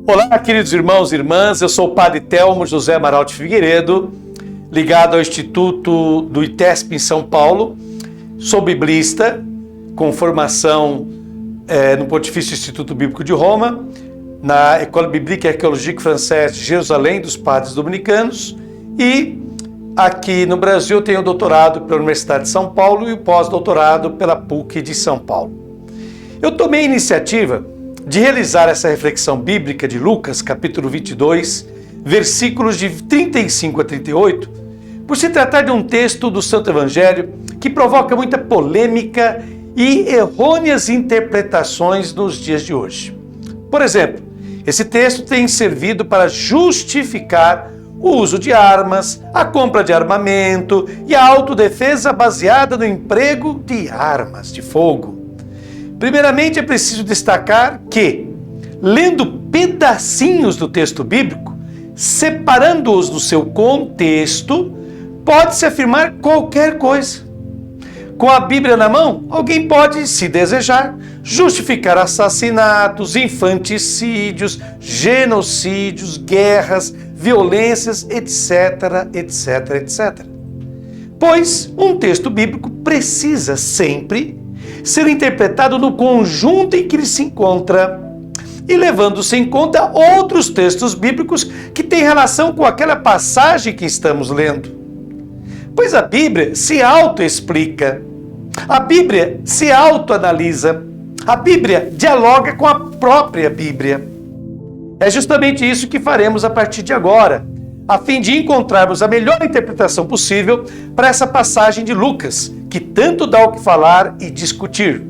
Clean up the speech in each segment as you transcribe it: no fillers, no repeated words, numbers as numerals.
Olá, queridos irmãos e irmãs, eu sou o Padre Telmo José Amaral de Figueiredo, ligado ao Instituto do ITESP em São Paulo. Sou biblista, com formação no Pontifício Instituto Bíblico de Roma, na École Biblique et Archéologique Française de Jerusalém, dos Padres Dominicanos, e aqui no Brasil eu tenho o doutorado pela Universidade de São Paulo e o pós-doutorado pela PUC de São Paulo. Eu tomei a iniciativa de realizar essa reflexão bíblica de Lucas, capítulo 22, versículos de 35 a 38, por se tratar de um texto do Santo Evangelho que provoca muita polêmica e errôneas interpretações nos dias de hoje. Por exemplo, esse texto tem servido para justificar o uso de armas, a compra de armamento e a autodefesa baseada no emprego de armas de fogo. Primeiramente, é preciso destacar que, lendo pedacinhos do texto bíblico, separando-os do seu contexto, pode-se afirmar qualquer coisa. Com a Bíblia na mão, alguém pode, se desejar, justificar assassinatos, infanticídios, genocídios, guerras, violências, etc, etc, etc. Pois um texto bíblico precisa sempre ser interpretado no conjunto em que ele se encontra e levando-se em conta outros textos bíblicos que têm relação com aquela passagem que estamos lendo. Pois a Bíblia se autoexplica, a Bíblia se autoanalisa, a Bíblia dialoga com a própria Bíblia. É justamente isso que faremos a partir de agora, a fim de encontrarmos a melhor interpretação possível para essa passagem de Lucas, que tanto dá o que falar e discutir.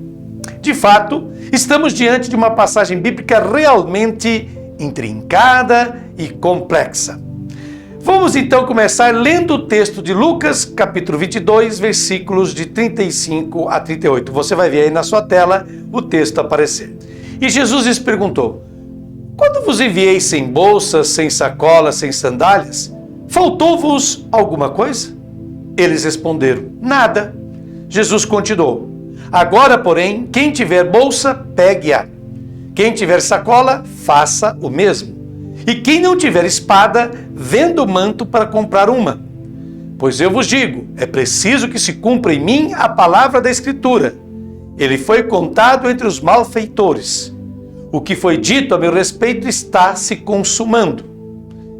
De fato, estamos diante de uma passagem bíblica realmente intrincada e complexa. Vamos então começar lendo o texto de Lucas, capítulo 22, versículos de 35 a 38. Você vai ver aí na sua tela o texto aparecer. E Jesus lhes perguntou: quando vos enviei sem bolsas, sem sacolas, sem sandálias, faltou-vos alguma coisa? Eles responderam: nada. Jesus continuou: agora, porém, quem tiver bolsa, pegue-a. Quem tiver sacola, faça o mesmo. E quem não tiver espada, venda o manto para comprar uma. Pois eu vos digo, é preciso que se cumpra em mim a palavra da Escritura. Ele foi contado entre os malfeitores. O que foi dito a meu respeito está se consumando.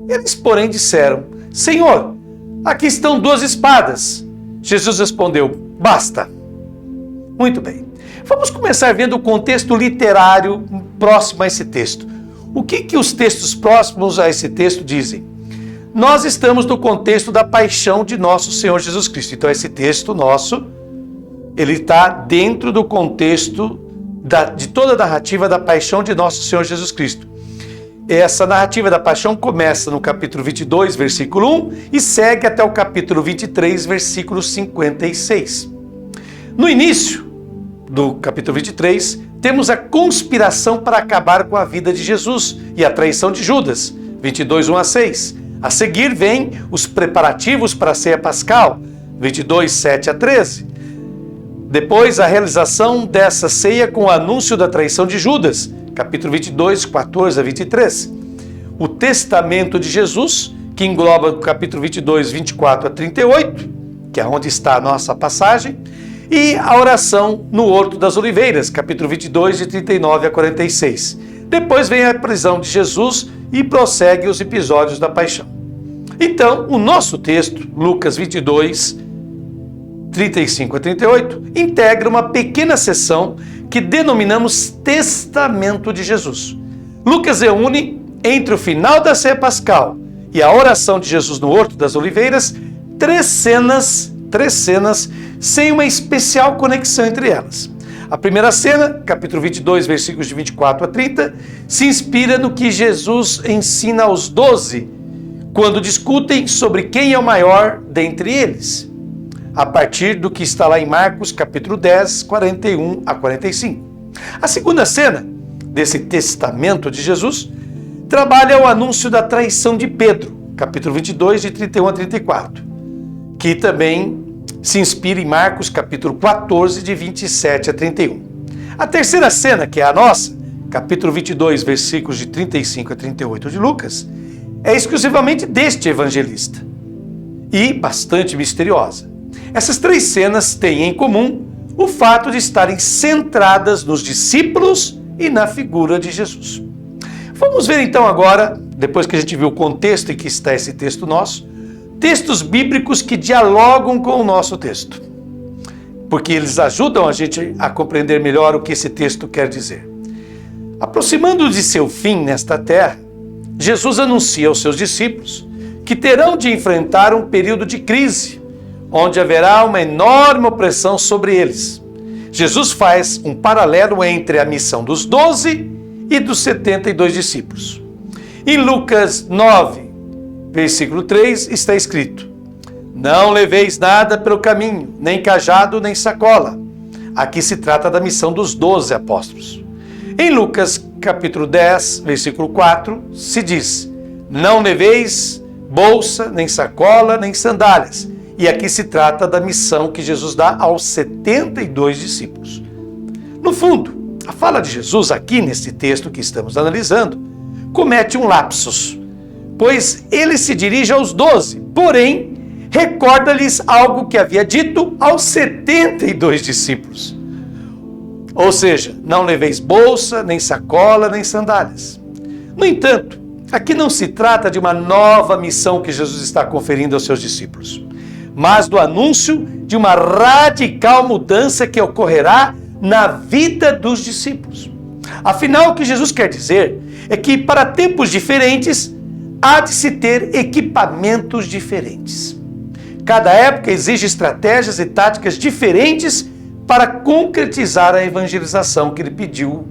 Eles, porém, disseram: Senhor, aqui estão 2 espadas. Jesus respondeu: basta. Muito bem. Vamos começar vendo o contexto literário próximo a esse texto. O que os textos próximos a esse texto dizem? Nós estamos no contexto da paixão de nosso Senhor Jesus Cristo. Então esse texto nosso, ele está dentro do contexto de toda a narrativa da paixão de nosso Senhor Jesus Cristo. Essa narrativa da paixão começa no capítulo 22, versículo 1 e segue até o capítulo 23, versículo 56. No início do capítulo 23, temos a conspiração para acabar com a vida de Jesus e a traição de Judas, 22, 1 a 6. A seguir vem os preparativos para a ceia pascal, 22, 7 a 13. Depois, a realização dessa ceia com o anúncio da traição de Judas, capítulo 22, 14 a 23. O testamento de Jesus, que engloba o capítulo 22, 24 a 38, que é onde está a nossa passagem, e a oração no Horto das Oliveiras, capítulo 22, de 39 a 46. Depois vem a prisão de Jesus e prossegue os episódios da paixão. Então, o nosso texto, Lucas 22, 35 a 38, integra uma pequena seção que denominamos Testamento de Jesus. Lucas reúne, entre o final da ceia pascal e a oração de Jesus no Horto das Oliveiras, três cenas sem uma especial conexão entre elas. A primeira cena, capítulo 22, versículos de 24 a 30, se inspira no que Jesus ensina aos 12, quando discutem sobre quem é o maior dentre eles, a partir do que está lá em Marcos, capítulo 10, 41 a 45. A segunda cena desse testamento de Jesus trabalha o anúncio da traição de Pedro, capítulo 22, de 31 a 34, que também se inspira em Marcos, capítulo 14, de 27 a 31. A terceira cena, que é a nossa, capítulo 22, versículos de 35 a 38 de Lucas, é exclusivamente deste evangelista e bastante misteriosa. Essas três cenas têm em comum o fato de estarem centradas nos discípulos e na figura de Jesus. Vamos ver então agora, depois que a gente viu o contexto em que está esse texto nosso, textos bíblicos que dialogam com o nosso texto, porque eles ajudam a gente a compreender melhor o que esse texto quer dizer. Aproximando de seu fim nesta terra, Jesus anuncia aos seus discípulos que terão de enfrentar um período de crise, onde haverá uma enorme opressão sobre eles. Jesus faz um paralelo entre a missão dos 12 e dos 72 discípulos. Em Lucas 9, versículo 3, está escrito: não leveis nada pelo caminho, nem cajado, nem sacola. Aqui se trata da missão dos 12 apóstolos. Em Lucas capítulo 10, versículo 4, se diz: não leveis bolsa, nem sacola, nem sandálias. E aqui se trata da missão que Jesus dá aos 72 discípulos. No fundo, a fala de Jesus aqui nesse texto que estamos analisando comete um lapsus, pois ele se dirige aos 12, porém recorda-lhes algo que havia dito aos 72 discípulos. Ou seja, não leveis bolsa, nem sacola, nem sandálias. No entanto, aqui não se trata de uma nova missão que Jesus está conferindo aos seus discípulos, mas do anúncio de uma radical mudança que ocorrerá na vida dos discípulos. Afinal, o que Jesus quer dizer é que para tempos diferentes há de se ter equipamentos diferentes. Cada época exige estratégias e táticas diferentes para concretizar a evangelização que ele pediu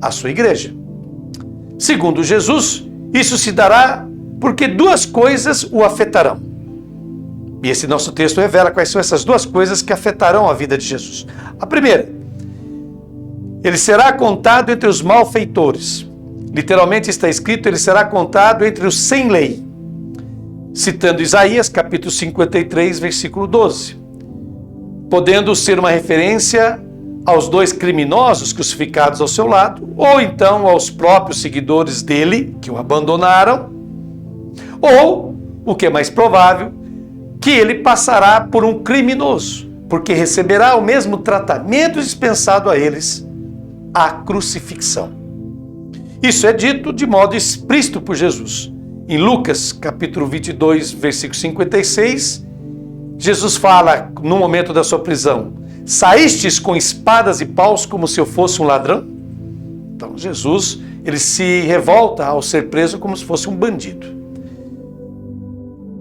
à sua igreja. Segundo Jesus, isso se dará porque duas coisas o afetarão. E esse nosso texto revela quais são essas duas coisas que afetarão a vida de Jesus. A primeira, ele será contado entre os malfeitores. Literalmente está escrito, ele será contado entre os sem lei. Citando Isaías, capítulo 53, versículo 12. Podendo ser uma referência aos dois criminosos crucificados ao seu lado, ou então aos próprios seguidores dele, que o abandonaram, ou, o que é mais provável, que ele passará por um criminoso, porque receberá o mesmo tratamento dispensado a eles, a crucifixão. Isso é dito de modo explícito por Jesus. Em Lucas, capítulo 22, versículo 56, Jesus fala, no momento da sua prisão: saístes com espadas e paus como se eu fosse um ladrão? Então Jesus, ele se revolta ao ser preso como se fosse um bandido.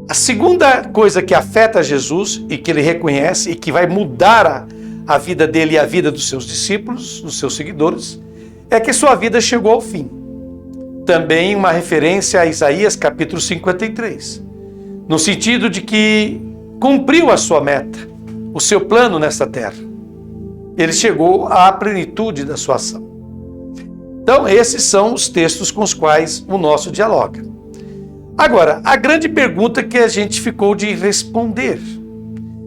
A segunda coisa que afeta Jesus e que ele reconhece e que vai mudar a vida dele e a vida dos seus discípulos, dos seus seguidores, é que sua vida chegou ao fim. Também uma referência a Isaías capítulo 53, no sentido de que cumpriu a sua meta, o seu plano nesta terra. Ele chegou à plenitude da sua ação. Então, esses são os textos com os quais o nosso dialoga. Agora, a grande pergunta que a gente ficou de responder: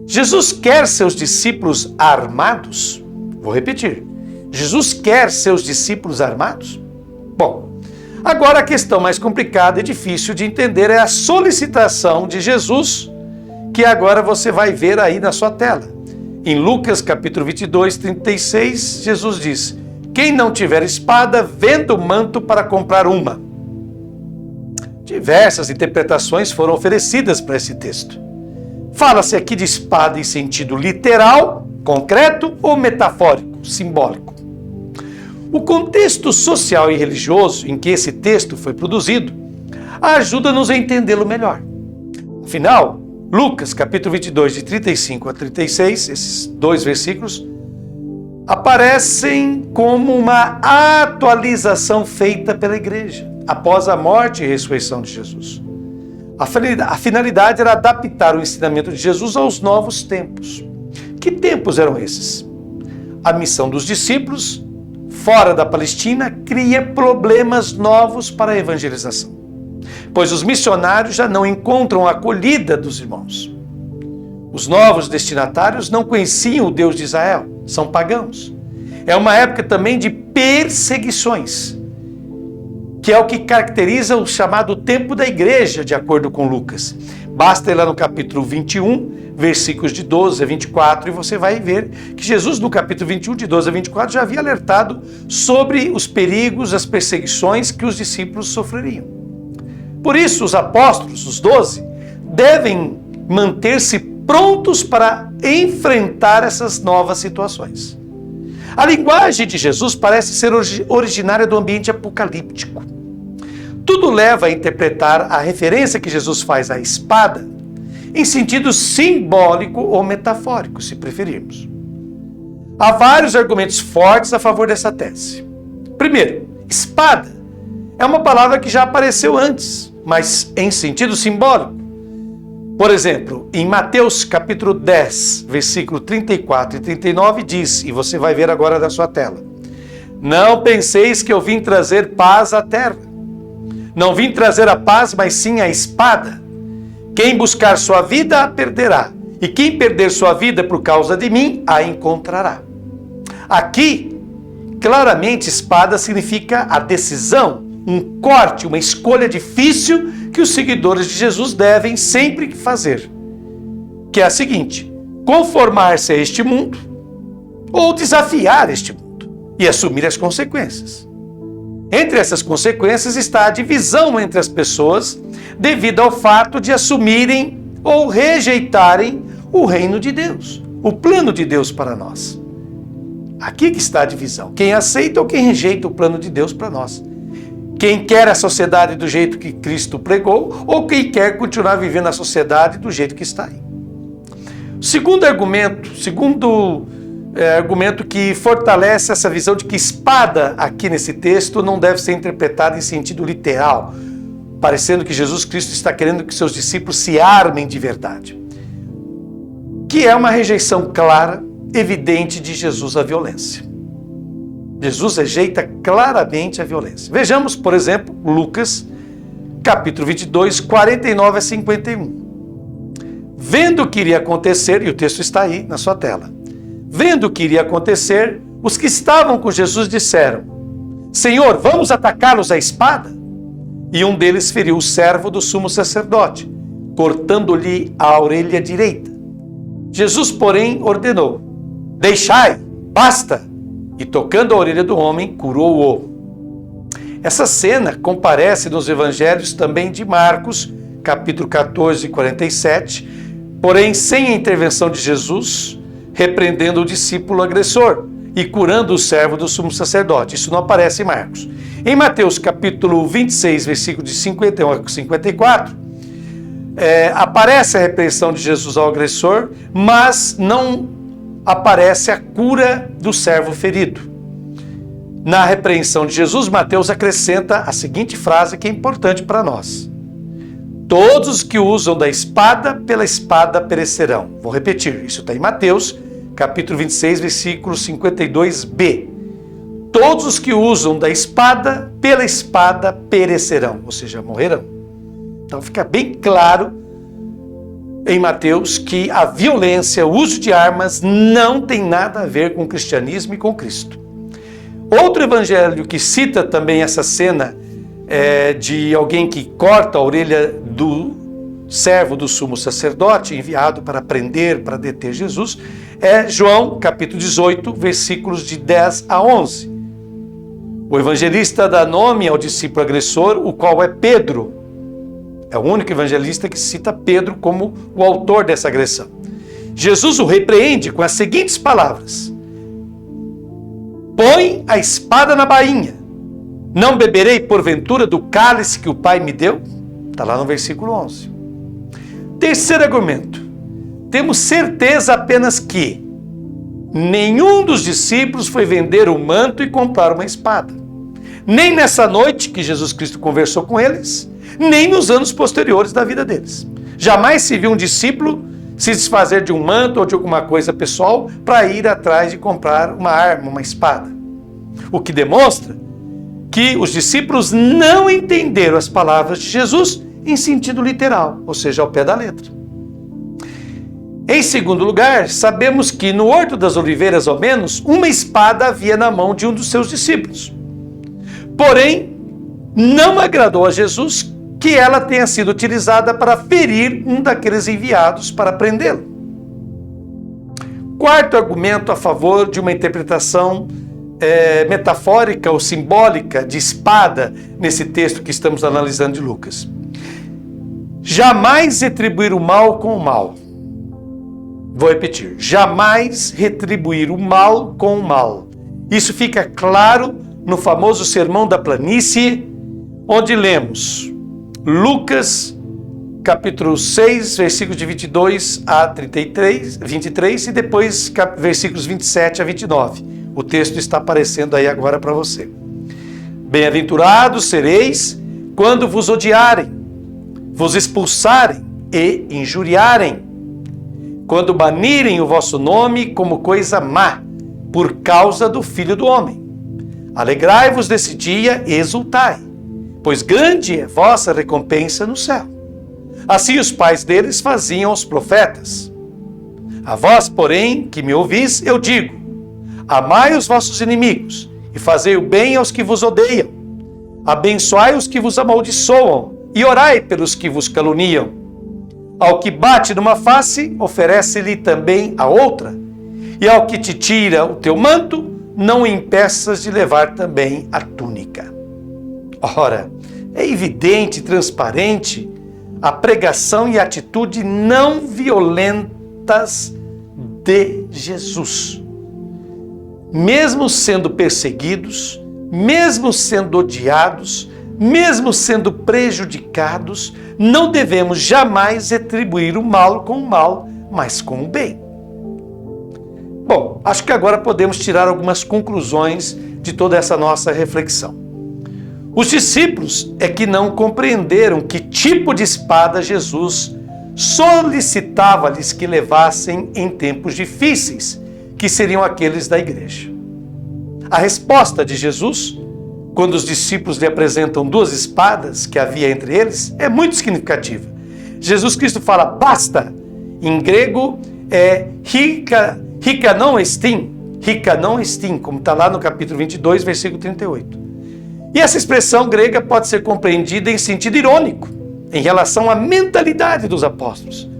Jesus quer seus discípulos armados? Vou repetir. Jesus quer seus discípulos armados? Bom, agora a questão mais complicada e difícil de entender é a solicitação de Jesus, que agora você vai ver aí na sua tela. Em Lucas capítulo 22, 36, Jesus diz: quem não tiver espada, venda o manto para comprar uma. Diversas interpretações foram oferecidas para esse texto. Fala-se aqui de espada em sentido literal, concreto ou metafórico, simbólico. O contexto social e religioso em que esse texto foi produzido ajuda-nos a entendê-lo melhor. Afinal, Lucas, capítulo 22, de 35 a 36, esses dois versículos, aparecem como uma atualização feita pela igreja após a morte e ressurreição de Jesus. A finalidade era adaptar o ensinamento de Jesus aos novos tempos. Que tempos eram esses? A missão dos discípulos, fora da Palestina, cria problemas novos para a evangelização, pois os missionários já não encontram a acolhida dos irmãos. Os novos destinatários não conheciam o Deus de Israel, são pagãos. É uma época também de perseguições, que é o que caracteriza o chamado tempo da igreja, de acordo com Lucas. Basta ir lá no capítulo 21, versículos de 12 a 24, e você vai ver que Jesus, no capítulo 21, de 12 a 24, já havia alertado sobre os perigos, as perseguições que os discípulos sofreriam. Por isso, os apóstolos, os 12, devem manter-se prontos para enfrentar essas novas situações. A linguagem de Jesus parece ser originária do ambiente apocalíptico. Tudo leva a interpretar a referência que Jesus faz à espada em sentido simbólico ou metafórico, se preferirmos. Há vários argumentos fortes a favor dessa tese. Primeiro, espada é uma palavra que já apareceu antes, mas em sentido simbólico. Por exemplo, em Mateus capítulo 10, versículo 34 e 39 diz, e você vai ver agora na sua tela: não penseis que eu vim trazer paz à terra. Não vim trazer a paz, mas sim a espada. Quem buscar sua vida a perderá, e quem perder sua vida por causa de mim a encontrará. Aqui, claramente, espada significa a decisão, um corte, uma escolha difícil que os seguidores de Jesus devem sempre fazer, que é a seguinte: conformar-se a este mundo ou desafiar este mundo e assumir as consequências. Entre essas consequências está a divisão entre as pessoas devido ao fato de assumirem ou rejeitarem o reino de Deus, o plano de Deus para nós. Aqui que está a divisão: quem aceita ou quem rejeita o plano de Deus para nós. Quem quer a sociedade do jeito que Cristo pregou ou quem quer continuar vivendo a sociedade do jeito que está aí. Segundo argumento que fortalece essa visão de que espada aqui nesse texto não deve ser interpretada em sentido literal, parecendo que Jesus Cristo está querendo que seus discípulos se armem de verdade, que é uma rejeição clara, evidente de Jesus à violência. Jesus rejeita claramente a violência. Vejamos, por exemplo, Lucas, capítulo 22, 49 a 51. Vendo o que iria acontecer, e o texto está aí na sua tela. Vendo o que iria acontecer, os que estavam com Jesus disseram: Senhor, vamos atacá-los à espada? E um deles feriu o servo do sumo sacerdote, cortando-lhe a orelha direita. Jesus, porém, ordenou: deixai, basta! E tocando a orelha do homem, curou-o. Essa cena comparece nos evangelhos também de Marcos, capítulo 14, 47, porém sem a intervenção de Jesus, repreendendo o discípulo agressor e curando o servo do sumo sacerdote. Isso não aparece em Marcos. Em Mateus, capítulo 26, versículo de 51 a 54, aparece a repreensão de Jesus ao agressor, mas não aparece a cura do servo ferido. Na repreensão de Jesus, Mateus acrescenta a seguinte frase que é importante para nós: todos os que usam da espada, pela espada perecerão. Vou repetir, isso está em Mateus, capítulo 26, versículo 52b. Todos os que usam da espada, pela espada perecerão, ou seja, morrerão. Então fica bem claro em Mateus que a violência, o uso de armas não tem nada a ver com o cristianismo e com Cristo. Outro evangelho que cita também essa cena de alguém que corta a orelha do servo do sumo sacerdote, enviado para prender, para deter Jesus, é João, capítulo 18, versículos de 10 a 11. O evangelista dá nome ao discípulo agressor, o qual é Pedro. É o único evangelista que cita Pedro como o autor dessa agressão. Jesus o repreende com as seguintes palavras: põe a espada na bainha. Não beberei porventura do cálice que o Pai me deu? Está lá no versículo 11. Terceiro argumento. Temos certeza apenas que nenhum dos discípulos foi vender o manto e comprar uma espada. Nem nessa noite que Jesus Cristo conversou com eles, nem nos anos posteriores da vida deles. Jamais se viu um discípulo se desfazer de um manto ou de alguma coisa pessoal para ir atrás de comprar uma arma, uma espada. O que demonstra que os discípulos não entenderam as palavras de Jesus em sentido literal, ou seja, ao pé da letra. Em segundo lugar, sabemos que no Horto das Oliveiras, ao menos, uma espada havia na mão de um dos seus discípulos. Porém, não agradou a Jesus que ela tenha sido utilizada para ferir um daqueles enviados para prendê-lo. Quarto argumento a favor de uma interpretação metafórica ou simbólica de espada nesse texto que estamos analisando de Lucas. Jamais retribuir o mal com o mal. Vou repetir. Jamais retribuir o mal com o mal. Isso fica claro no famoso Sermão da Planície, onde lemos Lucas, capítulo 6, versículos de 22 a 23 e depois versículos 27 a 29. O texto está aparecendo aí agora para você. Bem-aventurados sereis quando vos odiarem, vos expulsarem e injuriarem, quando banirem o vosso nome como coisa má, por causa do Filho do Homem. Alegrai-vos desse dia e exultai, pois grande é vossa recompensa no céu. Assim os pais deles faziam aos profetas. A vós, porém, que me ouvis, eu digo: amai os vossos inimigos e fazei o bem aos que vos odeiam. Abençoai os que vos amaldiçoam e orai pelos que vos caluniam. Ao que bate numa face, oferece-lhe também a outra. E ao que te tira o teu manto, não o impeças de levar também a túnica. Ora, é evidente e transparente a pregação e a atitude não violentas de Jesus. Mesmo sendo perseguidos, mesmo sendo odiados, mesmo sendo prejudicados, não devemos jamais retribuir o mal com o mal, mas com o bem. Bom, acho que agora podemos tirar algumas conclusões de toda essa nossa reflexão. Os discípulos é que não compreenderam que tipo de espada Jesus solicitava-lhes que levassem em tempos difíceis, que seriam aqueles da igreja. A resposta de Jesus, quando os discípulos lhe apresentam duas espadas que havia entre eles, é muito significativa. Jesus Cristo fala, basta. Em grego é hikanon estin, como está lá no capítulo 22, versículo 38. E essa expressão grega pode ser compreendida em sentido irônico, em relação à mentalidade dos apóstolos.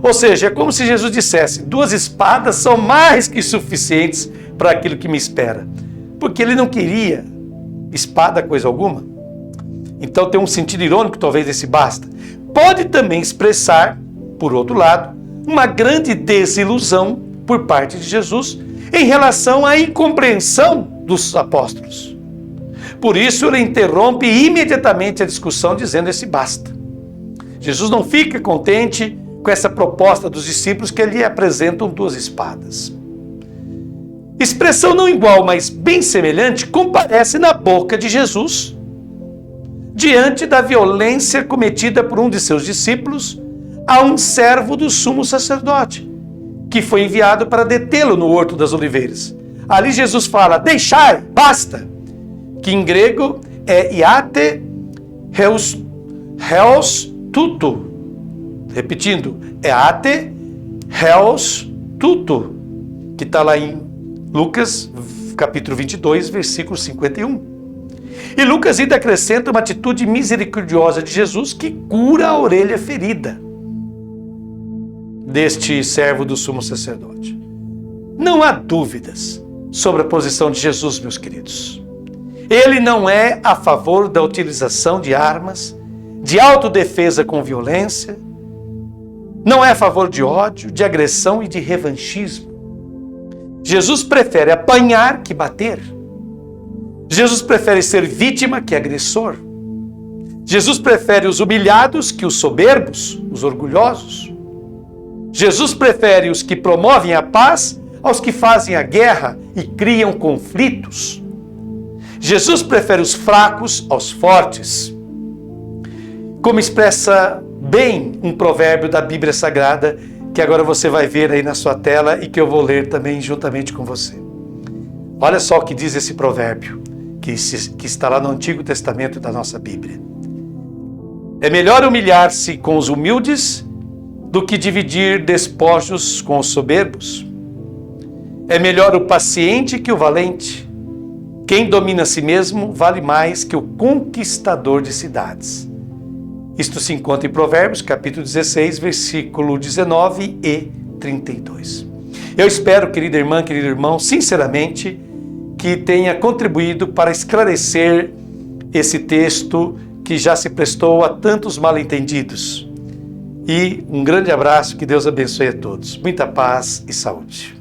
Ou seja, é como se Jesus dissesse, duas espadas são mais que suficientes para aquilo que me espera. Porque ele não queria espada coisa alguma. Então tem um sentido irônico talvez esse basta. Pode também expressar, por outro lado, uma grande desilusão por parte de Jesus em relação à incompreensão dos apóstolos. Por isso ele interrompe imediatamente a discussão dizendo esse basta. Jesus não fica contente com essa proposta dos discípulos que lhe apresentam duas espadas. Expressão não igual, mas bem semelhante, comparece na boca de Jesus, diante da violência cometida por um de seus discípulos a um servo do sumo sacerdote, que foi enviado para detê-lo no Horto das Oliveiras. Ali Jesus fala, deixai, basta, que em grego é iate heos tuto. Repetindo, é ate heos tuto, que está lá em Lucas, capítulo 22, versículo 51. E Lucas ainda acrescenta uma atitude misericordiosa de Jesus que cura a orelha ferida deste servo do sumo sacerdote. Não há dúvidas sobre a posição de Jesus, meus queridos. Ele não é a favor da utilização de armas, de autodefesa com violência, não é a favor de ódio, de agressão e de revanchismo. Jesus prefere apanhar que bater. Jesus prefere ser vítima que agressor. Jesus prefere os humilhados que os soberbos, os orgulhosos. Jesus prefere os que promovem a paz aos que fazem a guerra e criam conflitos. Jesus prefere os fracos aos fortes. Como expressa bem um provérbio da Bíblia Sagrada, que agora você vai ver aí na sua tela e que eu vou ler também juntamente com você. Olha só o que diz esse provérbio, que está lá no Antigo Testamento da nossa Bíblia. É melhor humilhar-se com os humildes do que dividir despojos com os soberbos. É melhor o paciente que o valente. quem domina a si mesmo vale mais que o conquistador de cidades. Isto se encontra em Provérbios, capítulo 16, versículo 19 e 32. Eu espero, querida irmã, querido irmão, sinceramente, que tenha contribuído para esclarecer esse texto que já se prestou a tantos mal-entendidos. E um grande abraço, que Deus abençoe a todos. Muita paz e saúde.